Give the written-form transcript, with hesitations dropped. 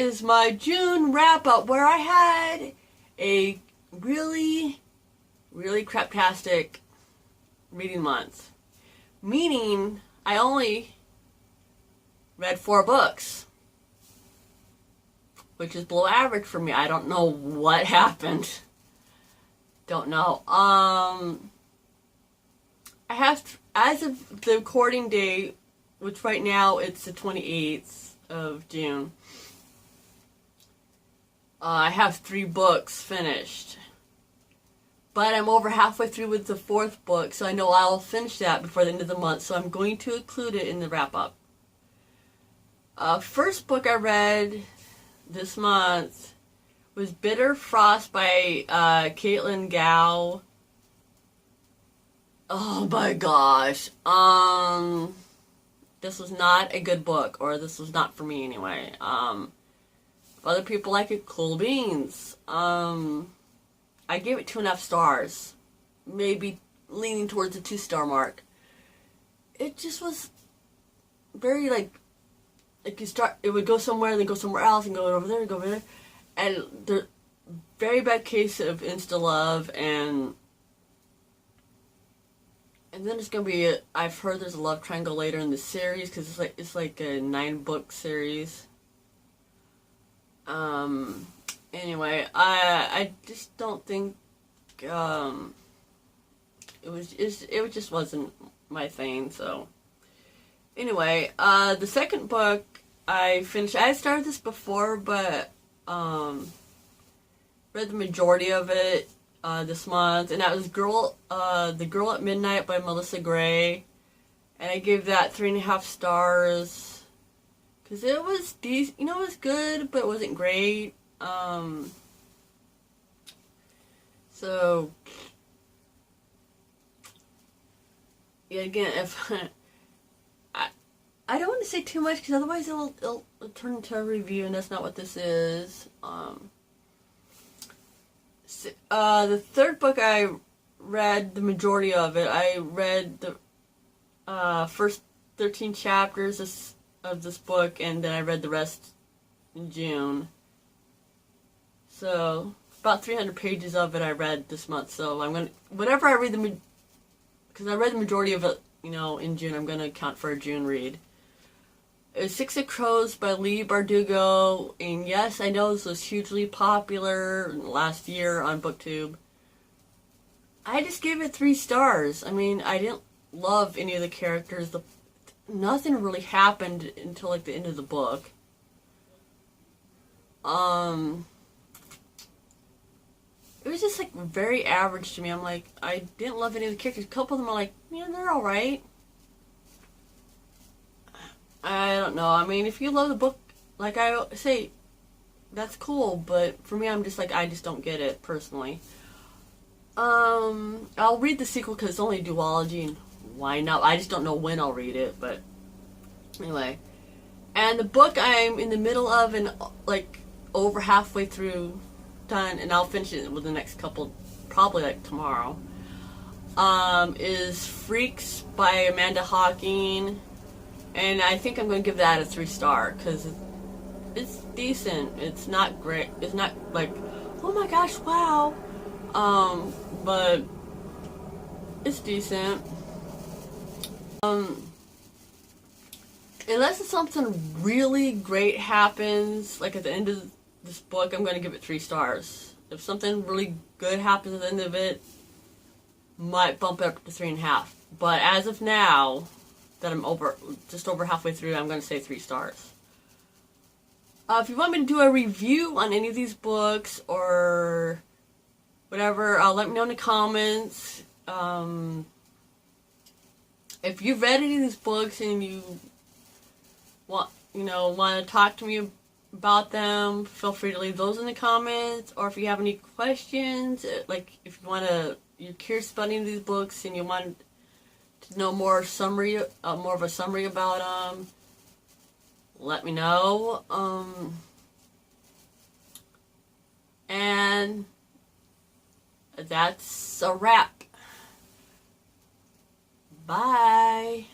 is my June wrap-up where I had a really craptastic reading month. Meaning, I only read 4 books. Which is below average for me. I don't know what happened. Don't know. I have, as of the recording date, which right now it's the 28th of June, I have 3 books finished. But I'm over halfway through with the 4th book, so I know I'll finish that before the end of the month, so I'm going to include it in the wrap-up. First book I read this month was Bitter Frost by Caitlin Gao. Oh my gosh. This was not a good book, or this was not for me anyway. If other people like it, cool beans. I gave it 2.5 stars. Maybe leaning towards the 2-star mark. It just was very you start, it would go somewhere, then go somewhere else, and go over there, and go over there. And the very bad case of insta-love, and then it's gonna be, I've heard there's a love triangle later in the series, because it's like a 9-book series. Anyway, I just don't think, it just wasn't my thing, so. Anyway, the second book I finished. I had started this before, but read the majority of it this month, and that was The Girl at Midnight by Melissa Gray, and I gave that 3.5 stars because it was decent. It was good, but it wasn't great. So yeah, again, if I don't want to say too much because otherwise it'll turn into a review, and that's not what this is. The third book I read the majority of it. I read the first 13 chapters of this book, and then I read the rest in June. So about 300 pages of it I read this month. So I'm gonna, whatever I read because I read the majority of it, in June. I'm gonna count for a June read. It's Six of Crows by Leigh Bardugo, and yes, I know this was hugely popular last year on BookTube. I just gave it 3 stars. I mean, I didn't love any of the characters. Nothing really happened until the end of the book. It was just very average to me. I didn't love any of the characters. A couple of them are they're alright. I don't know. I mean, if you love the book, like I say, that's cool. But for me, I'm just I just don't get it, personally. I'll read the sequel because it's only a duology, and why not? I just don't know when I'll read it, but anyway. And the book I'm in the middle of, and over halfway through, done, and I'll finish it with the next couple, probably tomorrow, is Freaks by Amanda Hocking. And I think I'm going to give that a 3-star because it's decent. It's not great. It's not oh my gosh, wow. But it's decent. Unless it's something really great happens, at the end of this book, I'm going to give it 3 stars. If something really good happens at the end of it, might bump it up to 3.5. But as of now, that I'm just over halfway through, I'm going to say 3 stars. If you want me to do a review on any of these books or whatever, let me know in the comments. If you've read any of these books and you want to talk to me about them, feel free to leave those in the comments. Or if you have any questions, if you're curious about any of these books and you want to know more of a summary about them, let me know. And that's a wrap. Bye.